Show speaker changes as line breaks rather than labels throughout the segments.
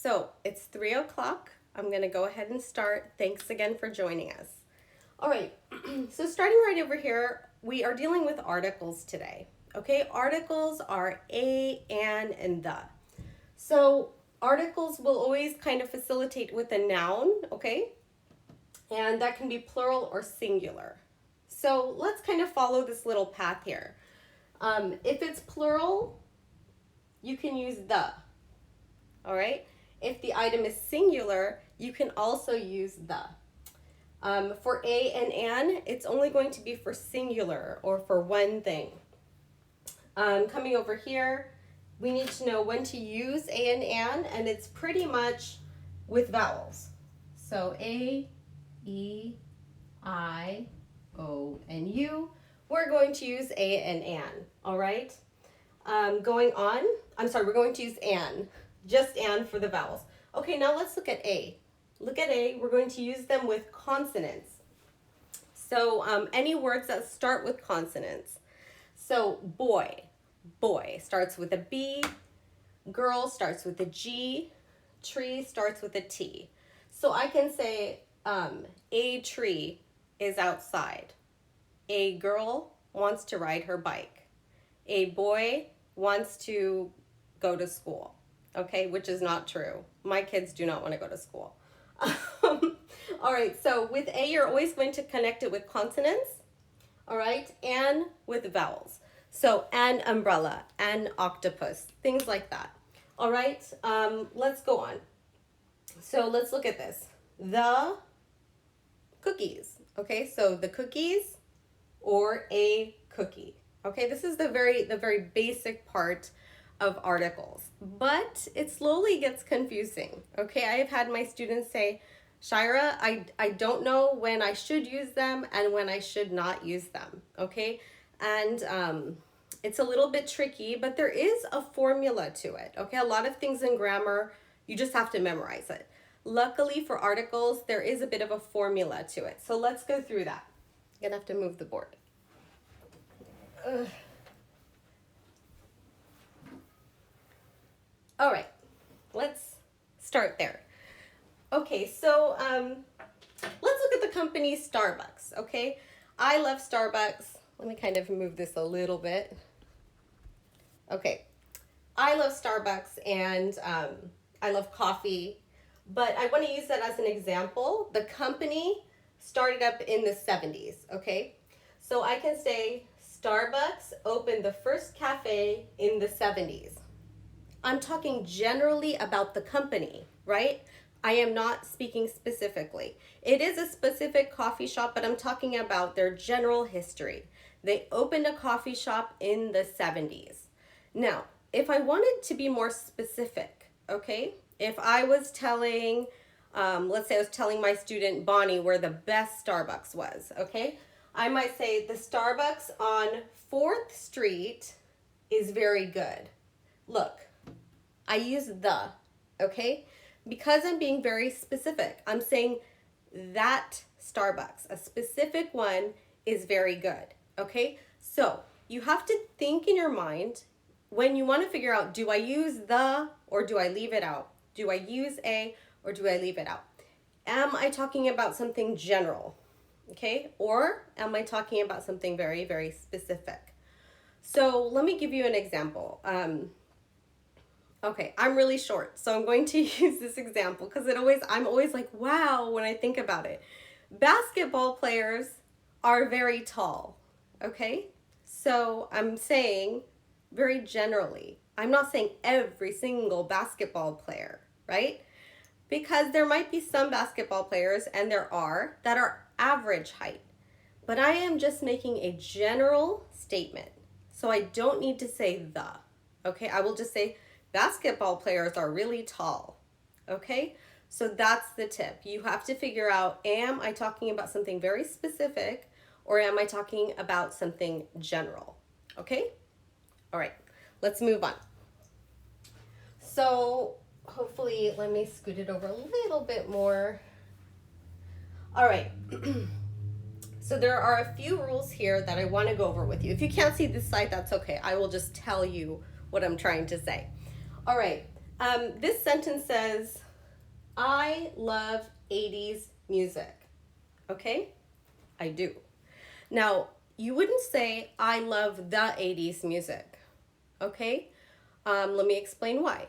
So it's 3 o'clock. I'm going to go ahead and start. Thanks again for joining us. All right, so starting right over here, we are dealing with articles today. Okay, articles are a, an, and the. So articles will always kind of facilitate with a noun, okay? And that can be plural or singular. So let's kind of follow this little path here. If it's plural, you can use the, all right? If the item is singular, you can also use the. For a and an, it's only going to be for singular or for one thing. Coming over here, we need to know when to use a and an, it's pretty much with vowels. So a, e, I, o, and u, we're going to use a and an, all right? Going on, we're going to use an, just an for the vowels. Okay, now let's look at a. Look at a, we're going to use them with consonants. So any words that start with consonants. So boy starts with a B, girl starts with a G, tree starts with a T. So I can say a tree is outside. A girl wants to ride her bike. A boy wants to go to school, okay, which is not true. My kids do not want to go to school. All right, so with a, you're always going to connect it with consonants, all right, and with vowels. So an umbrella, an octopus, things like that. All right, let's go on. So let's look at this. The cookies, okay, so the cookies or a cookie. Okay, this is the very basic part of articles, but it slowly gets confusing. Okay, I have had my students say, Shaira, I don't know when I should use them and when I should not use them. Okay, and it's a little bit tricky, but there is a formula to it. Okay, a lot of things in grammar, you just have to memorize it. Luckily for articles, there is a bit of a formula to it. So let's go through that. I'm gonna have to move the board. All right, let's start there. Okay, so let's look at the company Starbucks, okay? I love Starbucks. Let me kind of move this a little bit. Okay, I love Starbucks and I love coffee, but I want to use that as an example. The company started up in the 70s, okay? So I can say Starbucks opened the first cafe in the 70s. I'm talking generally about the company, right? I am not speaking specifically. It is a specific coffee shop, but I'm talking about their general history. They opened a coffee shop in the 70s. Now, if I wanted to be more specific, okay? If I was telling, let's say I was telling my student Bonnie where the best Starbucks was, okay? I might say the Starbucks on 4th Street is very good. Look, I use the, okay? Because I'm being very specific. I'm saying that Starbucks, a specific one, is very good, okay? So you have to think in your mind when you want to figure out, do I use the or do I leave it out? Do I use a or do I leave it out? Am I talking about something general, okay? Or am I talking about something very specific? So let me give you an example. Okay, I'm really short, so I'm going to use this example because I'm always like, wow, when I think about it. Basketball players are very tall, okay? So I'm saying very generally. I'm not saying every single basketball player, right? Because there might be some basketball players, and there are, that are average height. But I am just making a general statement. So I don't need to say the, okay? I will just say, basketball players are really tall, okay? So that's the tip. You have to figure out, am I talking about something very specific or am I talking about something general, okay? All right, let's move on. So hopefully, let me scoot it over a little bit more. All right, so there are a few rules here that I want to go over with you. If you can't see this slide, that's okay. I will just tell you what I'm trying to say. All right, This sentence says, I love 80s music. Okay? I do. Now, you wouldn't say, I love the 80s music. Okay? Let me explain why.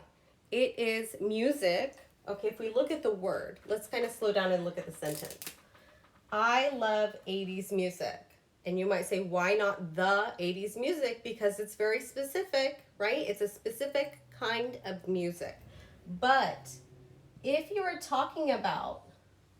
It is music. Okay, if we look at the word, let's kind of slow down and look at the sentence. I love 80s music. And you might say, why not the 80s music? Because it's very specific, right? It's a specific kind of music. But if you are talking about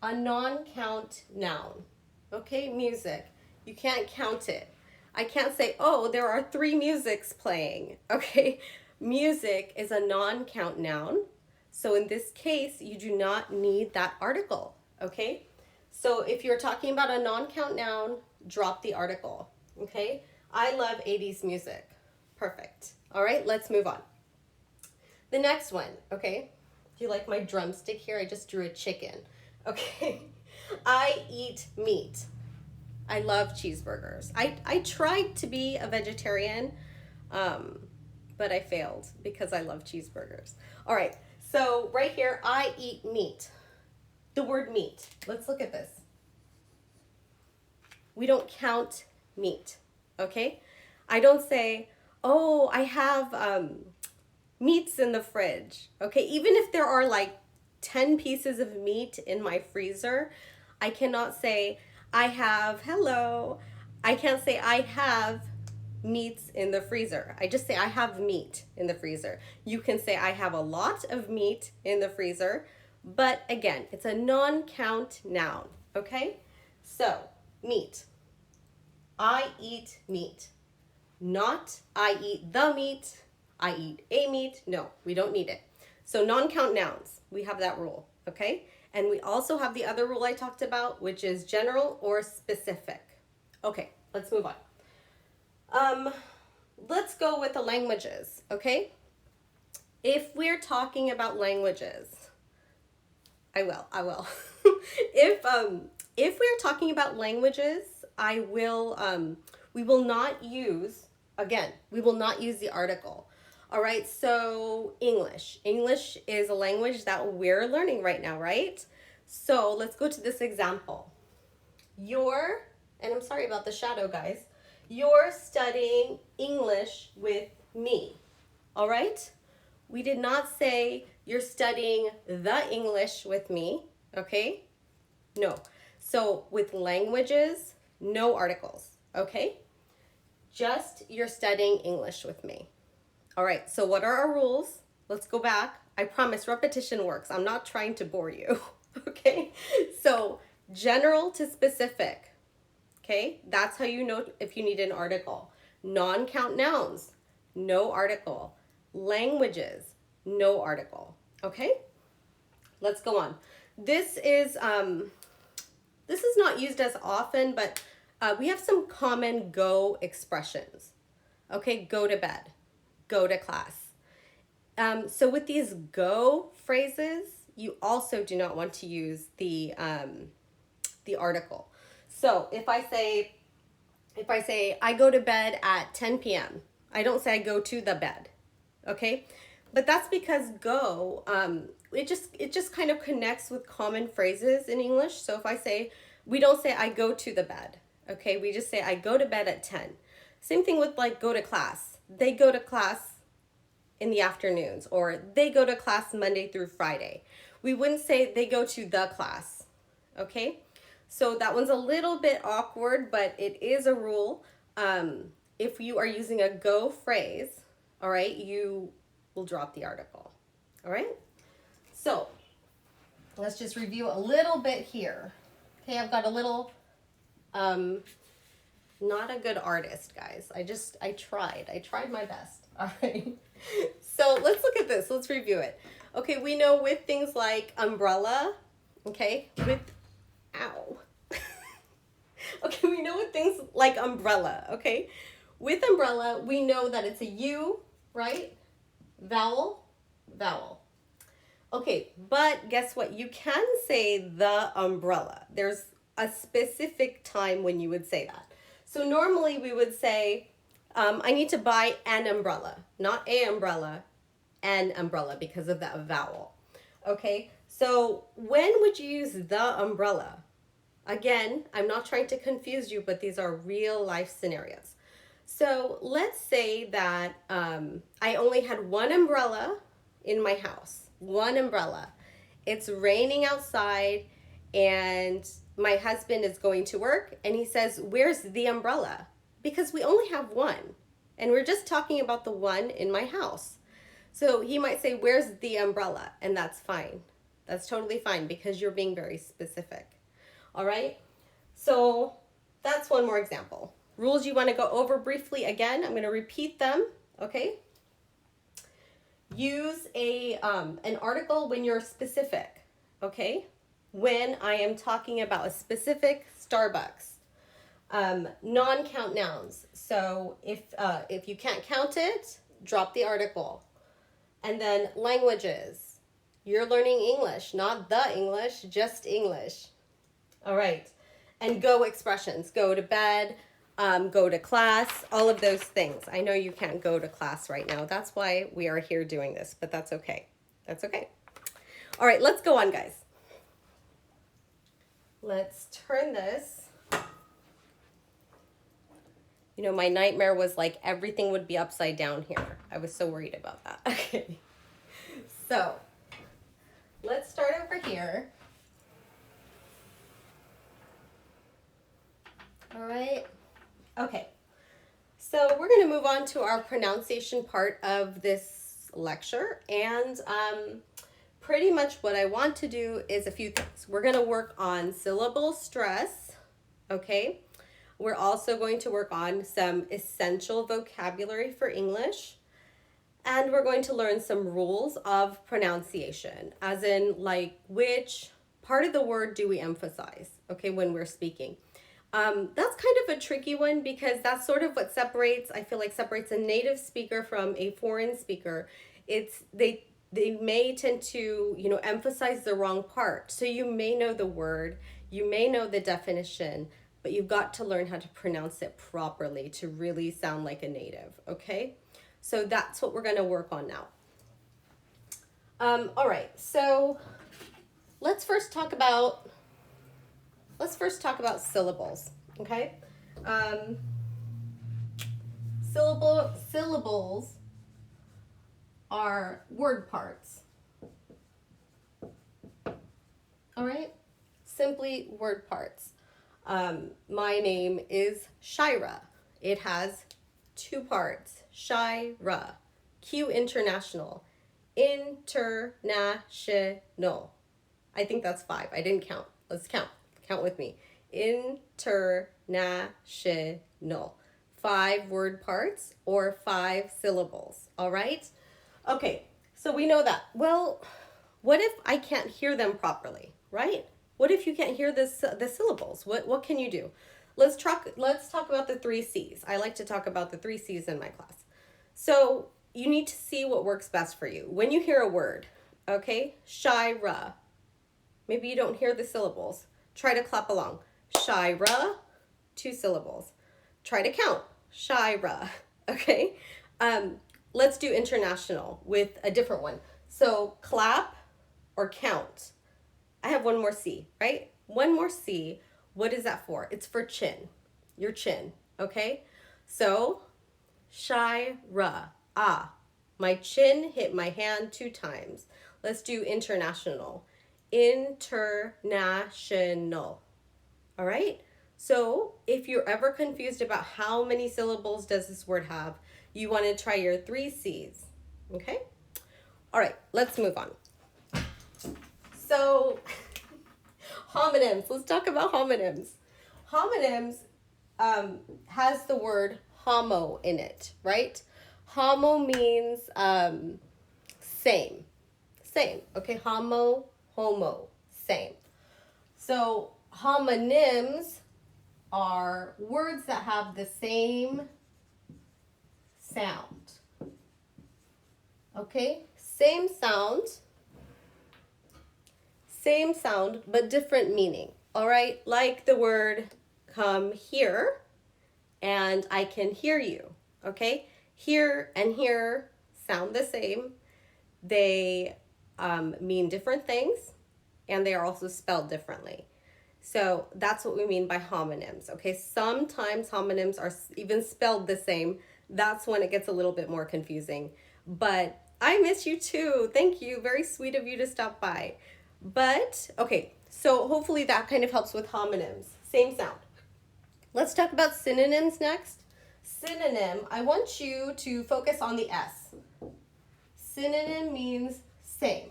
a non-count noun, okay, music, you can't count it. I can't say, oh, there are 3 musics playing, okay? Music is a non-count noun. So in this case, you do not need that article, okay? So if you're talking about a non-count noun, drop the article, okay? I love 80s music. Perfect. All right, let's move on. The next one, okay? Do you like my drumstick here? I just drew a chicken. Okay. I eat meat. I love cheeseburgers. I tried to be a vegetarian, but I failed because I love cheeseburgers. All right, so right here, I eat meat. The word meat. Let's look at this. We don't count meat, okay? I don't say, oh, I have meats in the fridge, okay? Even if there are like 10 pieces of meat in my freezer, I cannot say, I can't say I have meats in the freezer. I just say I have meat in the freezer. You can say I have a lot of meat in the freezer, but again, it's a non-count noun, okay? So, meat. I eat meat. Not I eat the meat, I eat a meat. No, we don't need it. So non-count nouns, we have that rule, okay? And we also have the other rule I talked about, which is general or specific. Okay, let's move on. Let's go with the languages, okay? If we're talking about languages, I will. If we're talking about languages, we will not use the article. All right, so English. English is a language that we're learning right now, right? So let's go to this example. And I'm sorry about the shadow, guys. You're studying English with me, all right? We did not say you're studying the English with me, okay? No. So with languages, no articles, okay? Just you're studying English with me. All right, so what are our rules? Let's go back. I promise repetition works. I'm not trying to bore you, okay? So general to specific, okay? That's how you know if you need an article. Non-count nouns, no article. Languages, no article, okay? Let's go on. This is not used as often, but we have some common go expressions. Okay, go to bed, go to class. So with these go phrases, you also do not want to use the article. So if I say I go to bed at 10 p.m., I don't say I go to the bed, okay? But that's because go, it just kind of connects with common phrases in English. So if I say, we don't say I go to the bed, okay? We just say I go to bed at 10. Same thing with like go to class. They go to class in the afternoons, or they go to class Monday through Friday. We wouldn't say they go to the class, okay? So that one's a little bit awkward, but it is a rule. If you are using a go phrase, all right, you will drop the article, all right? So let's just review a little bit here. Okay, I've got a little, not a good artist, guys. I tried my best, all right? So let's look at this, let's review it. Okay, we know with things like umbrella, okay, okay, we know with things like umbrella, okay? With umbrella, we know that it's a U, right? Vowel, vowel. Okay, but guess what? You can say the umbrella. There's a specific time when you would say that. So normally we would say, I need to buy an umbrella, not a umbrella, an umbrella because of that vowel. Okay, so when would you use the umbrella? Again, I'm not trying to confuse you, but these are real life scenarios. So let's say that I only had one umbrella in my house, one umbrella. It's raining outside and my husband is going to work and he says, "Where's the umbrella?" Because we only have one and we're just talking about the one in my house. So he might say, "Where's the umbrella?" And that's fine. That's totally fine because you're being very specific. All right? So that's one more example. Rules you want to go over briefly again. I'm going to repeat them, okay? Use an article when you're specific, okay? When I am talking about a specific Starbucks. Non-count nouns. So if you can't count it, drop the article. And then languages. You're learning English, not the English, just English. All right. And go expressions. Go to bed, go to class, all of those things. I know you can't go to class right now. That's why we are here doing this, but that's okay. That's okay. All right, let's go on, guys. Let's turn this. You know, my nightmare was like everything would be upside down here. I was so worried about that. Okay. So let's start over here. All right. Okay. So we're going to move on to our pronunciation part of this lecture. And pretty much what I want to do is a few things. We're going to work on syllable stress. Okay. We're also going to work on some essential vocabulary for English. And we're going to learn some rules of pronunciation, as in like which part of the word do we emphasize, okay, when we're speaking. That's kind of a tricky one because that's sort of what separates, I feel like separates a native speaker from a foreign speaker. It's they may tend to, you know, emphasize the wrong part. So you may know the word, you may know the definition, but you've got to learn how to pronounce it properly to really sound like a native, okay? So that's what we're going to work on now. All right, so let's first talk about syllables, okay? Syllables are word parts. All right? Simply word parts. My name is Shaira. It has two parts. Shaira. Q international. International. I think that's 5. I didn't count. Let's count. Count with me. International. 5 word parts or 5 syllables. All right? Okay, so we know that. Well, what if I can't hear them properly, right? What if you can't hear the syllables? What can you do? Let's talk about the 3 C's. I like to talk about the 3 C's in my class. So you need to see what works best for you. When you hear a word, okay, Shaira, maybe you don't hear the syllables. Try to clap along. Shaira, 2 syllables. Try to count. Shaira, okay? Let's do international with a different one. So clap or count. I have one more C, right? One more C. What is that for? It's for chin, your chin, okay? So, Shaira, my chin hit my hand 2 times. Let's do international. International, all right? So, if you're ever confused about how many syllables does this word have, you want to try your 3 C's, okay? All right, let's move on. So, homonyms. Let's talk about homonyms. Homonyms has the word homo in it, right? Homo means same. Same. Okay, homo, homo, same. So homonyms are words that have the same sound. Okay, same sound, but different meaning. All right, like the word come here and I can hear you. Okay, here and here sound the same. They mean different things, and they are also spelled differently. So that's what we mean by homonyms. Okay, sometimes homonyms are even spelled the same. That's when it gets a little bit more confusing. But I miss you too. Thank you. Very sweet of you to stop by. But okay, so hopefully that kind of helps with homonyms. Same sound. Let's talk about synonyms next. Synonym, I want you to focus on the S. Synonym means same.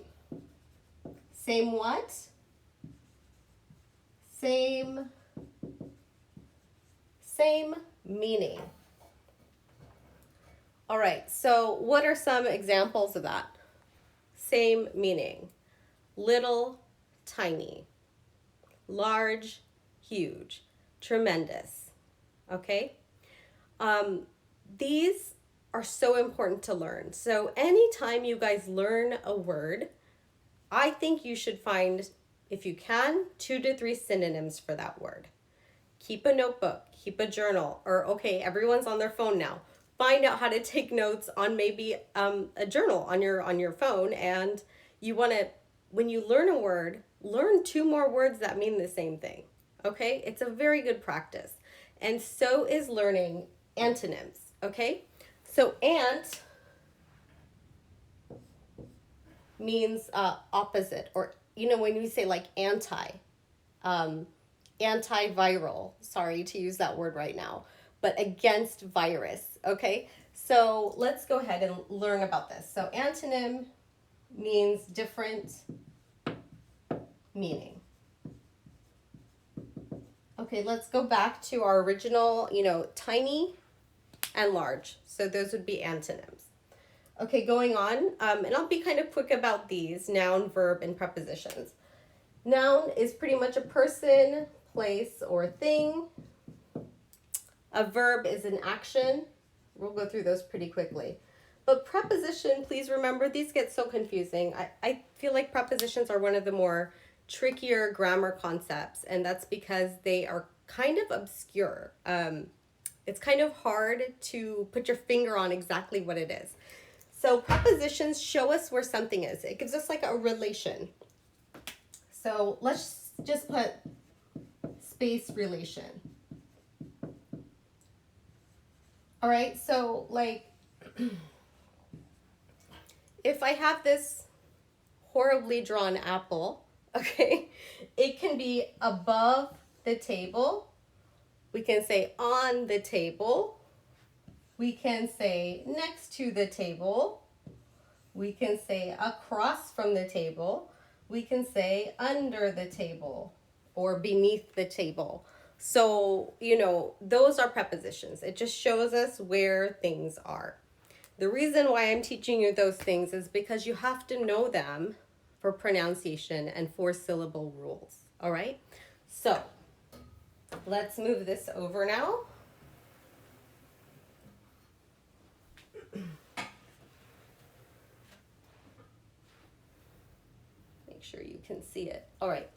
Same what? Same meaning. All right, so what are some examples of that? Same meaning. Little, tiny. Large, huge. Tremendous. Okay? These are so important to learn. So anytime you guys learn a word, I think you should find, if you can, 2 to 3 synonyms for that word. Keep a notebook, keep a journal, or okay, everyone's on their phone now. Find out how to take notes on maybe a journal on your phone, and you want to, when you learn a word, learn 2 more words that mean the same thing. Okay? It's a very good practice. And so is learning antonyms, okay? So ant means opposite, or when we say like antiviral, sorry to use that word right now, but against virus, okay? So let's go ahead and learn about this. So antonym means different meaning. Okay, let's go back to our original, tiny and large. So those would be antonyms. Okay, going on, and I'll be kind of quick about these: noun, verb, and prepositions. Noun is pretty much a person, place, or thing. A verb is an action. We'll go through those pretty quickly. But preposition, please remember, these get so confusing. I feel like prepositions are one of the more trickier grammar concepts, and that's because they are kind of obscure. It's kind of hard to put your finger on exactly what it is. So prepositions show us where something is. It gives us like a relation. So let's just put space relation. All right, so like if I have this horribly drawn apple, okay, it can be above the table. We can say on the table. We can say next to the table. We can say across from the table. We can say under the table or beneath the table. So, those are prepositions. It just shows us where things are. The reason why I'm teaching you those things is because you have to know them for pronunciation and for syllable rules. All right? So, let's move this over now. Make sure you can see it. All right.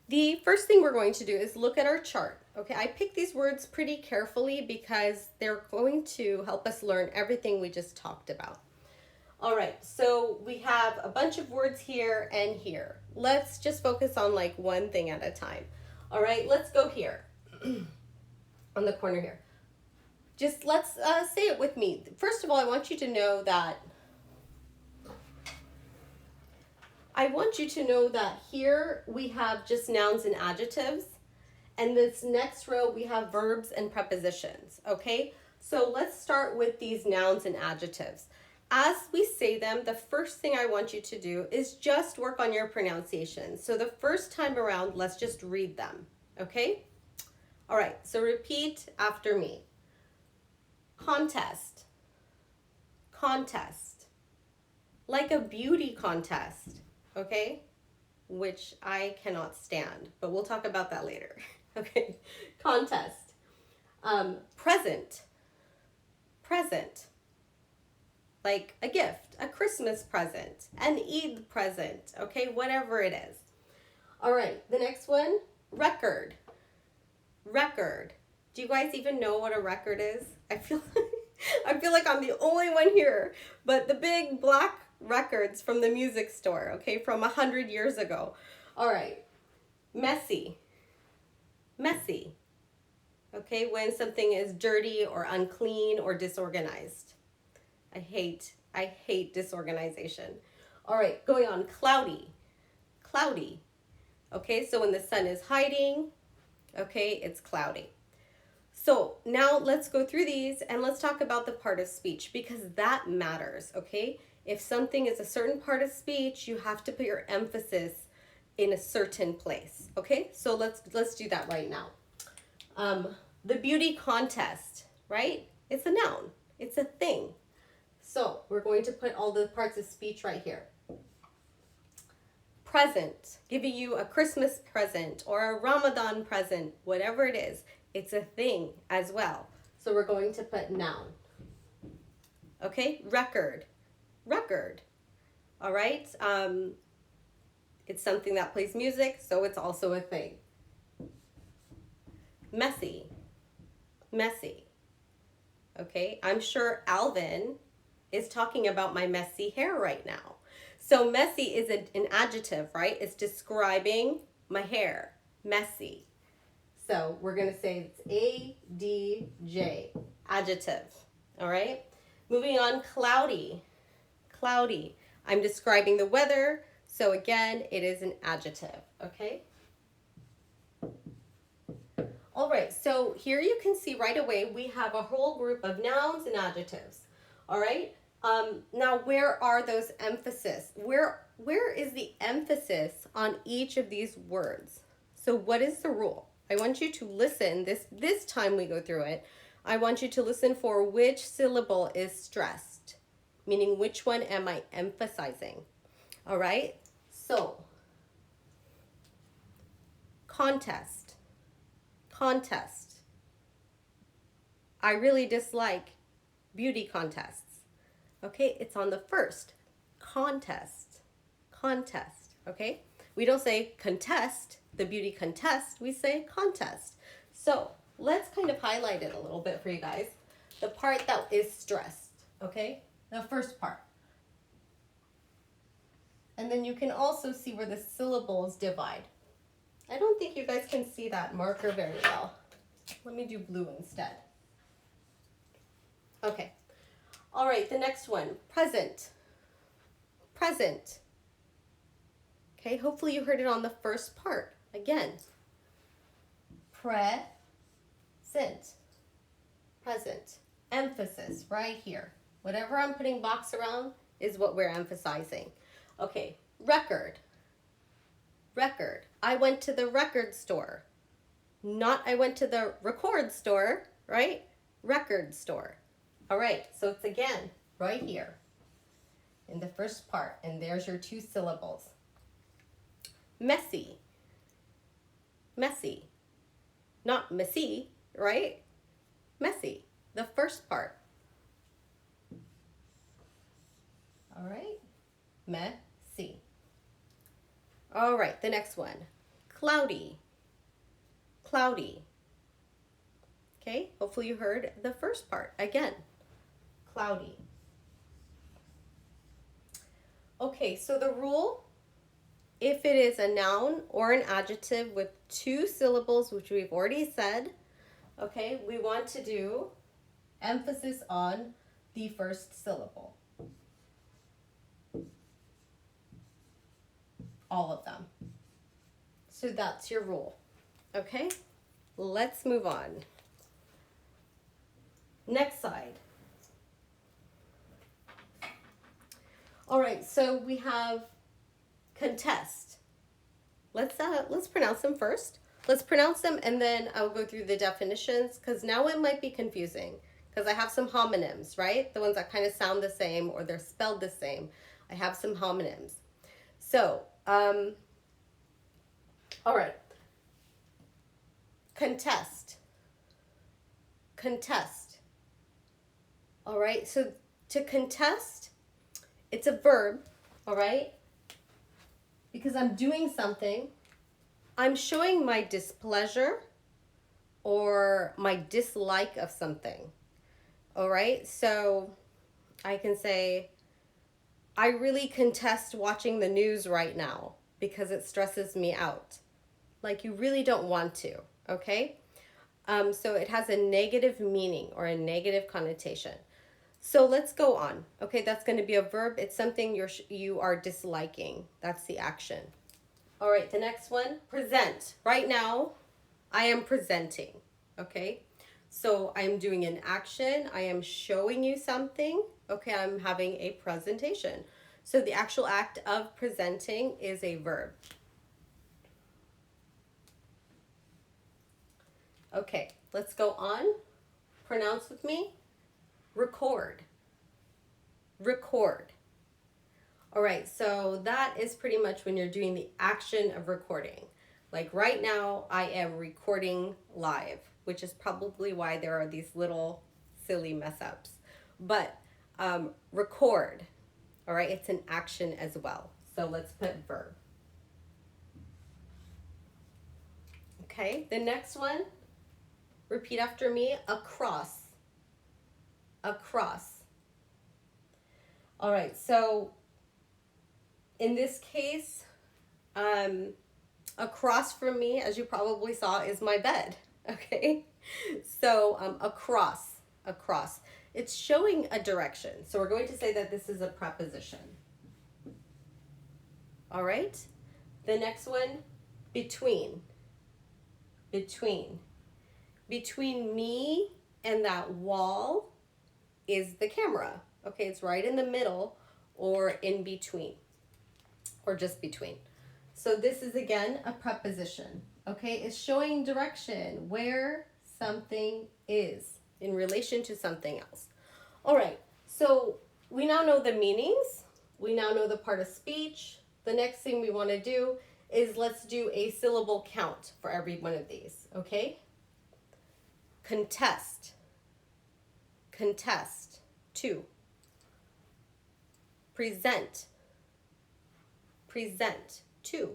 The first thing we're going to do is look at our chart. Okay, I picked these words pretty carefully because they're going to help us learn everything we just talked about. All right, so we have a bunch of words here and here. Let's just focus on like one thing at a time. All right, let's go here on the corner here. Just let's say it with me. First of all, I want you to know that here we have just nouns and adjectives, and this next row we have verbs and prepositions, okay? So let's start with these nouns and adjectives. As we say them, the first thing I want you to do is just work on your pronunciation. So the first time around, let's just read them, okay? All right, so repeat after me. Contest, contest, like a beauty contest, okay? Which I cannot stand, but we'll talk about that later. Okay, contest. Present, present, like a gift, a Christmas present, an Eid present, okay, whatever it is. All right, the next one, record, record. Do you guys even know what a record is? I feel like I'm the only one here, but the big black records from the music store, okay, from 100 years ago. All right, messy, messy, okay, when something is dirty or unclean or disorganized. I hate disorganization. All right, going on, cloudy, cloudy, okay, so when the sun is hiding, okay, it's cloudy. So now let's go through these and let's talk about the part of speech because that matters, okay? If something is a certain part of speech, you have to put your emphasis in a certain place, okay? So let's do that right now. The beauty contest, right? It's a noun. It's a thing. So we're going to put all the parts of speech right here. Present, giving you a Christmas present or a Ramadan present, whatever it is. It's a thing as well. So we're going to put noun. Okay, record, record. All right, it's something that plays music, so it's also a thing. Messy, messy. Okay, I'm sure Alvin is talking about my messy hair right now. So messy is an adjective, right? It's describing my hair, messy. So we're going to say it's A-D-J, adjective, all right? Moving on, cloudy, cloudy. I'm describing the weather, so again, it is an adjective, okay? All right, so here you can see right away we have a whole group of nouns and adjectives, all right? Now, where are those emphasis? Where is the emphasis on each of these words? So what is the rule? I want you to listen, this time we go through it, I want you to listen for which syllable is stressed, meaning which one am I emphasizing, all right? So, contest, contest. I really dislike beauty contests, okay? It's on the first, contest, contest, okay? We don't say contest, the beauty contest, we say contest. So let's kind of highlight it a little bit for you guys. The part that is stressed, okay? The first part. And then you can also see where the syllables divide. I don't think you guys can see that marker very well. Let me do blue instead. Okay. All right, the next one, present, present. Okay, hopefully you heard it on the first part. Again, present, present, emphasis right here. Whatever I'm putting box around is what we're emphasizing. Okay, record, record. I went to the record store. Not I went to the record store, right? Record store. All right, so it's again right here in the first part, and there's your two syllables. Messy, messy, not messy, right? Messy, the first part. All right, messy. All right, the next one, cloudy, cloudy. Okay, hopefully you heard the first part again, cloudy. Okay, so the rule, if it is a noun or an adjective with two syllables, which we've already said, okay, we want to do emphasis on the first syllable. All of them. So that's your rule. Okay, let's move on. Next side. All right, so we have contest. Let's pronounce them first. Let's pronounce them and then I'll go through the definitions because now it might be confusing because I have some homonyms, right? The ones that kind of sound the same or they're spelled the same. I have some homonyms. So, all right. Contest. Contest. All right, so to contest, it's a verb, all right? Because I'm doing something, I'm showing my displeasure or my dislike of something, all right? So I can say, I really contest watching the news right now because it stresses me out. Like you really don't want to, okay? So it has a negative meaning or a negative connotation. So let's go on. Okay, that's going to be a verb. It's something you are disliking. That's the action. All right, the next one, present. Right now, I am presenting. Okay, so I'm doing an action. I am showing you something. Okay, I'm having a presentation. So the actual act of presenting is a verb. Okay, let's go on. Pronounce with me. Record. Record. All right, so that is pretty much when you're doing the action of recording. Like right now, I am recording live, which is probably why there are these little silly mess ups. But record, all right, it's an action as well. So let's put verb. Okay, the next one, repeat after me, across. Across. All right, so in this case, across from me, as you probably saw, is my bed. Okay, so across, across. It's showing a direction. So we're going to say that this is a preposition. All right, the next one, between. Between. Between me and that wall is the camera. Okay, it's right in the middle or in between or just between. So this is again a preposition. Okay, it's showing direction where something is in relation to something else. All right, so we now know the meanings. We now know the part of speech. The next thing we want to do is let's do a syllable count for every one of these. Okay, contest. Contest. 2. Present. Present. 2.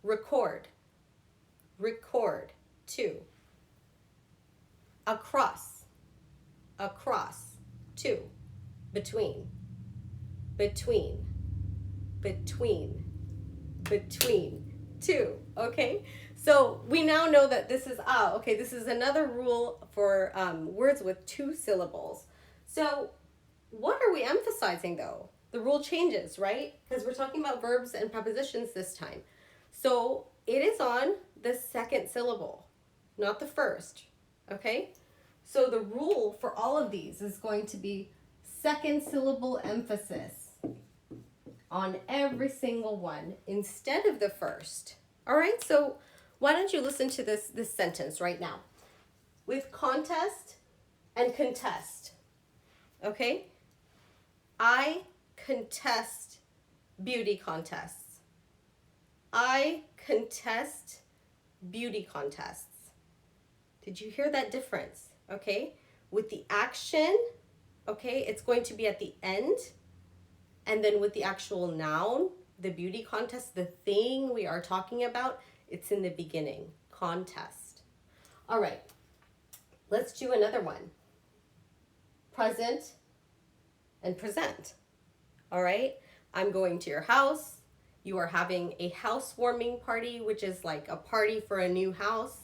Record. Record. 2. Across. Across. 2. Between. Between. Between. Between. 2. Okay, so we now know that this is okay, this is another rule for words with 2 syllables. So what are we emphasizing though? The rule changes, right? Because we're talking about verbs and prepositions this time. So it is on the second syllable, not the first. Okay, so the rule for all of these is going to be second syllable emphasis on every single one instead of the first. All right, so why don't you listen to this sentence right now? With contest and contest, okay? I contest beauty contests. I contest beauty contests. Did you hear that difference? Okay, with the action, okay, it's going to be at the end. And then with the actual noun, the beauty contest, the thing we are talking about, it's in the beginning, contest. All right, let's do another one. Present and present. All right, I'm going to your house. You are having a housewarming party, which is like a party for a new house.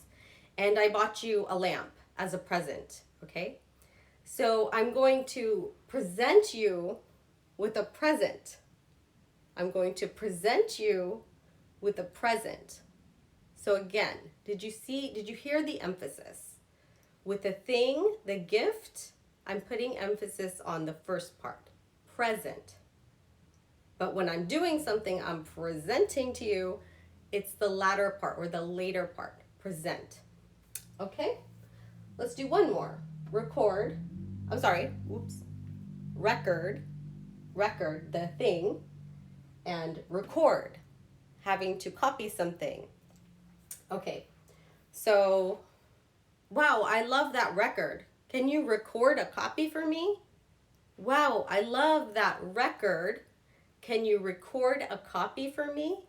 And I bought you a lamp as a present, okay? So I'm going to present you with a present. I'm going to present you with a present. So again, did you hear the emphasis? With the thing, the gift, I'm putting emphasis on the first part, present. But when I'm doing something I'm presenting to you, it's the latter part or the later part, present. Okay, let's do one more. Record, record, the thing, and record, having to copy something. Okay, so, wow, I love that record. Can you record a copy for me? Wow, I love that record. Can you record a copy for me?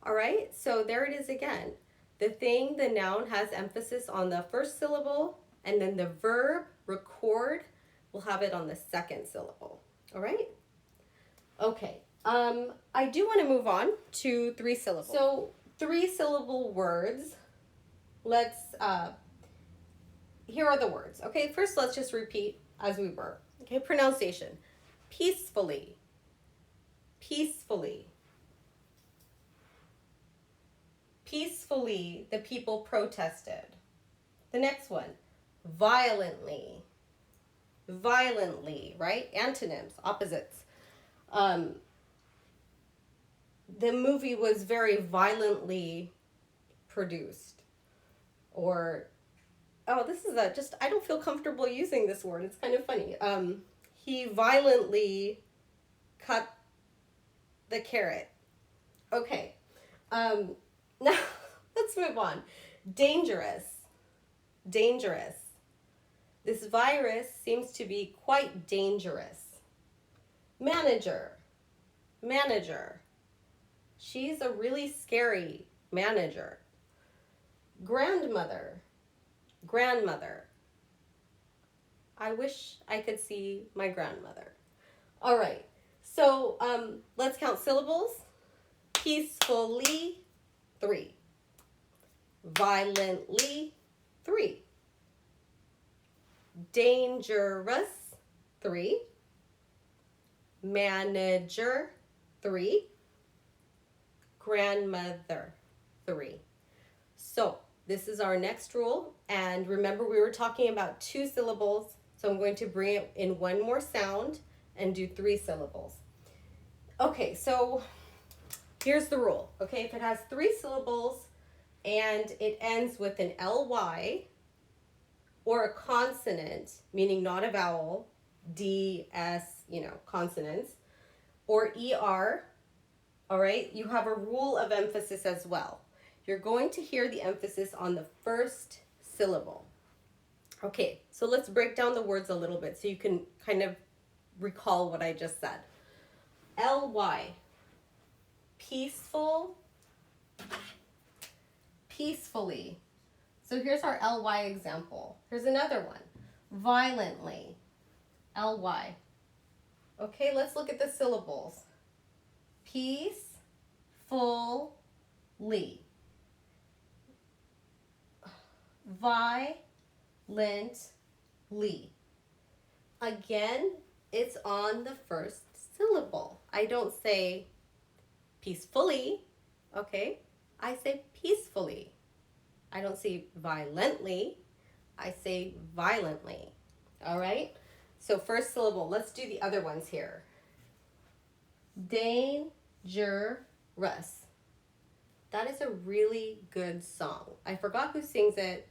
All right, so there it is again. The thing, the noun, has emphasis on the first syllable, and then the verb, record, will have it on the second syllable. All right? Okay. I do want to move on to 3 syllables. So 3 syllable words. Let's, here are the words. Okay, first let's just repeat as we were. Okay, pronunciation. Peacefully. Peacefully. Peacefully, the people protested. The next one, violently. Violently, right? Antonyms, opposites. The movie was very violently produced. Or, oh, this is just, I don't feel comfortable using this word. It's kind of funny. He violently cut the carrot. Okay. Now, let's move on. Dangerous. Dangerous. This virus seems to be quite dangerous. Manager. Manager. She's a really scary manager. Grandmother. Grandmother. I wish I could see my grandmother. All right. So let's count syllables. Peacefully, 3. Violently, 3. Dangerous, 3. Manager, 3. Grandmother, 3. So this is our next rule. And remember, we were talking about 2 syllables. So I'm going to bring it in one more sound and do 3 syllables. Okay, so here's the rule. Okay, if it has 3 syllables and it ends with an ly or a consonant, meaning not a vowel, D, S, consonants, or ER, all right, you have a rule of emphasis as well. You're going to hear the emphasis on the first syllable. Okay, so let's break down the words a little bit so you can kind of recall what I just said. ly, peaceful, peacefully. So here's our ly example. Here's another one. Violently, ly. Okay, let's look at the syllables. Peacefully. Violently. Again, it's on the first syllable. I don't say peacefully, okay? I say peacefully. I don't say violently. I say violently, all right? So first syllable, let's do the other ones here. Dangerous. That is a really good song. I forgot who sings it,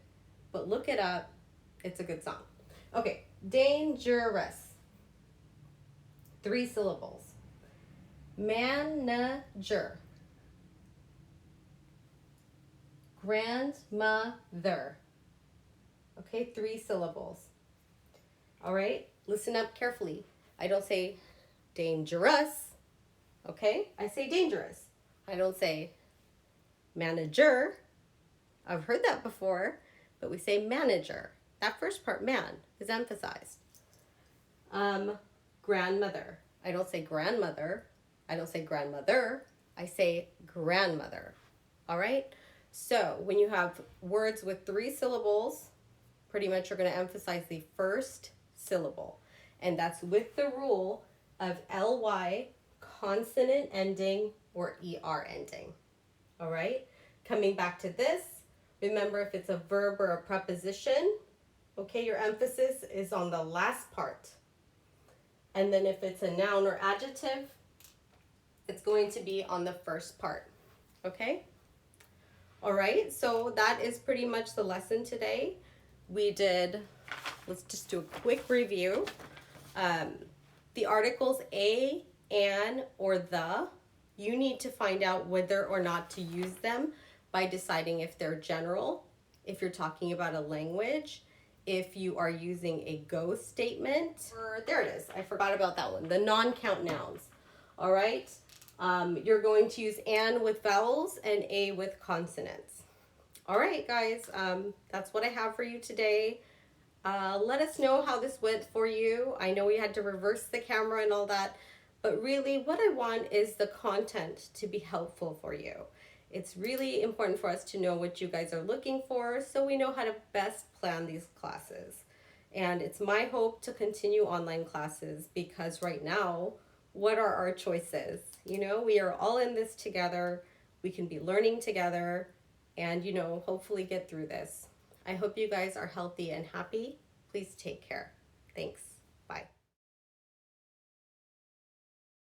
but look it up. It's a good song. Okay, dangerous. 3 syllables. Manager. Grandmother. Okay, 3 syllables. All right, listen up carefully. I don't say dangerous, okay? I say dangerous. I don't say manager. I've heard that before, but we say manager. That first part, man, is emphasized. Grandmother. I don't say grandmother. I don't say grandmother. I say grandmother. All right? So when you have words with 3 syllables, pretty much you're going to emphasize the first syllable. And that's with the rule of ly, consonant ending, or er ending. All right? Coming back to this, remember if it's a verb or a preposition, okay, your emphasis is on the last part. And then if it's a noun or adjective, it's going to be on the first part, okay? All right, so that is pretty much the lesson today. We did, let's just do a quick review. The articles a, an, or the, you need to find out whether or not to use them by deciding if they're general, if you're talking about a language, if you are using a go statement, or there it is, I forgot about that one, the non-count nouns. All right, you're going to use an with vowels and a with consonants. All right, guys, that's what I have for you today. Let us know how this went for you. I know we had to reverse the camera and all that, but really what I want is the content to be helpful for you. It's really important for us to know what you guys are looking for so we know how to best plan these classes. And it's my hope to continue online classes because right now, what are our choices? You know, we are all in this together. We can be learning together and, you know, hopefully get through this. I hope you guys are healthy and happy. Please take care. Thanks. Bye.